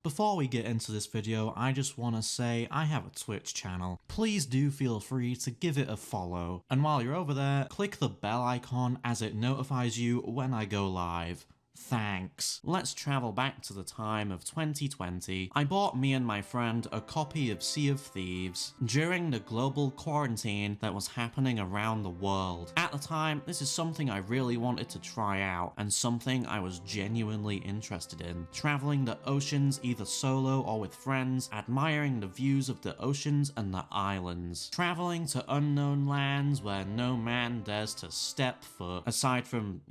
Before we get into this video, I just want to say I have a Twitch channel. Please do feel free to give it a follow. And while you're over there, click the bell icon as it notifies you when I go live. Thanks. Let's travel back to the time of 2020. I bought me and my friend a copy of Sea of Thieves during the global quarantine that was happening around the world. At the time, this is something I really wanted to try out and something I was genuinely interested in. Traveling the oceans either solo or with friends, admiring the views of the oceans and the islands. Traveling to unknown lands where no man dares to step foot, aside from,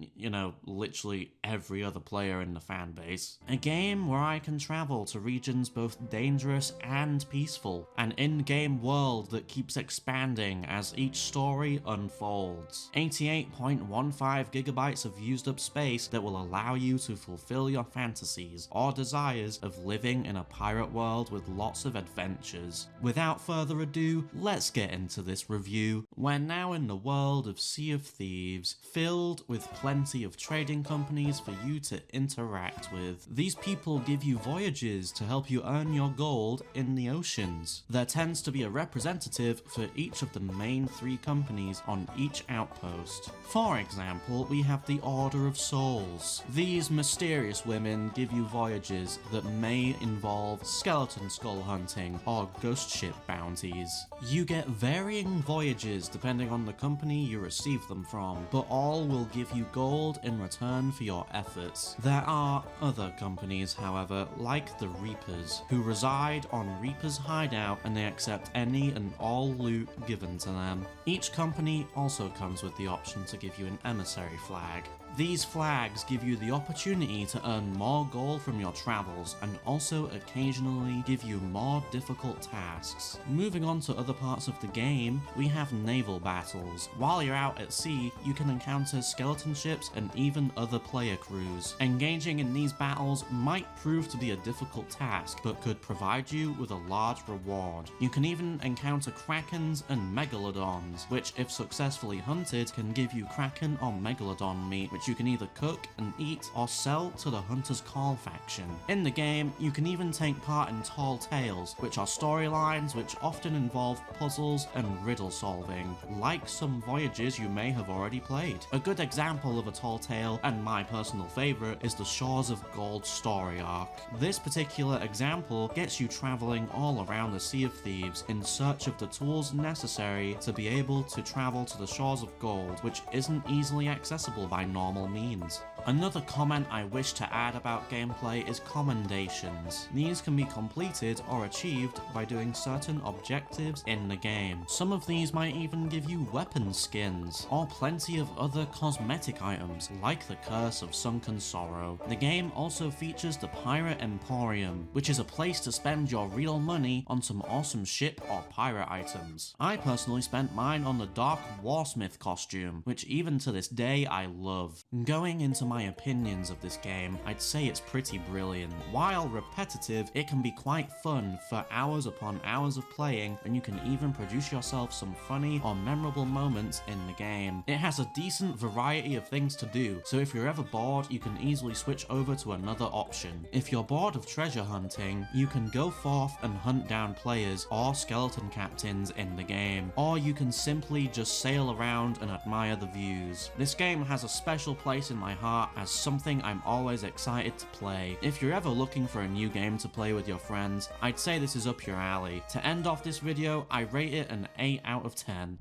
literally every other player in the fan base. A game where I can travel to regions both dangerous and peaceful. An in-game world that keeps expanding as each story unfolds. 88.15 gigabytes of used up space that will allow you to fulfill your fantasies or desires of living in a pirate world with lots of adventures. Without further ado, let's get into this review. We're now in the world of Sea of Thieves, filled with plenty of trading companies for you to interact with. These people give you voyages to help you earn your gold in the oceans. There tends to be a representative for each of the main 3 companies on each outpost. For example, we have the Order of Souls. These mysterious women give you voyages that may involve skeleton skull hunting or ghost ship bounties. You get varying voyages depending on the company you receive them from, but all will give you gold in return for your efforts. There are other companies, however, like the Reapers, who reside on Reaper's hideout and they accept any and all loot given to them. Each company also comes with the option to give you an emissary flag. These flags give you the opportunity to earn more gold from your travels and also occasionally give you more difficult tasks. Moving on to other parts of the game, we have naval battles. While you're out at sea, you can encounter skeleton ships and even other player crews. Engaging in these battles might prove to be a difficult task, but could provide you with a large reward. You can even encounter krakens and megalodons, which if successfully hunted can give you kraken or megalodon meat, which you can either cook and eat or sell to the Hunter's Call faction. In the game, you can even take part in Tall Tales, which are storylines which often involve puzzles and riddle solving, like some voyages you may have already played. A good example of a tall tale, and my personal favourite, is the Shores of Gold story arc. This particular example gets you travelling all around the Sea of Thieves in search of the tools necessary to be able to travel to the Shores of Gold, which isn't easily accessible by normal means. Another comment I wish to add about gameplay is commendations. These can be completed or achieved by doing certain objectives in the game. Some of these might even give you weapon skins, or plenty of other cosmetic items, like the Curse of Sunken Sorrow. The game also features the Pirate Emporium, which is a place to spend your real money on some awesome ship or pirate items. I personally spent mine on the Dark Warsmith costume, which even to this day I love. Going into my opinions of this game, I'd say it's pretty brilliant. While repetitive, it can be quite fun for hours upon hours of playing, and you can even produce yourself some funny or memorable moments in the game. It has a decent variety of things to do, so if you're ever bored, you can easily switch over to another option. If you're bored of treasure hunting, you can go forth and hunt down players or skeleton captains in the game, or you can simply just sail around and admire the views. This game has a special place in my heart as something I'm always excited to play. If you're ever looking for a new game to play with your friends, I'd say this is up your alley. To end off this video, I rate it an 8 out of 10.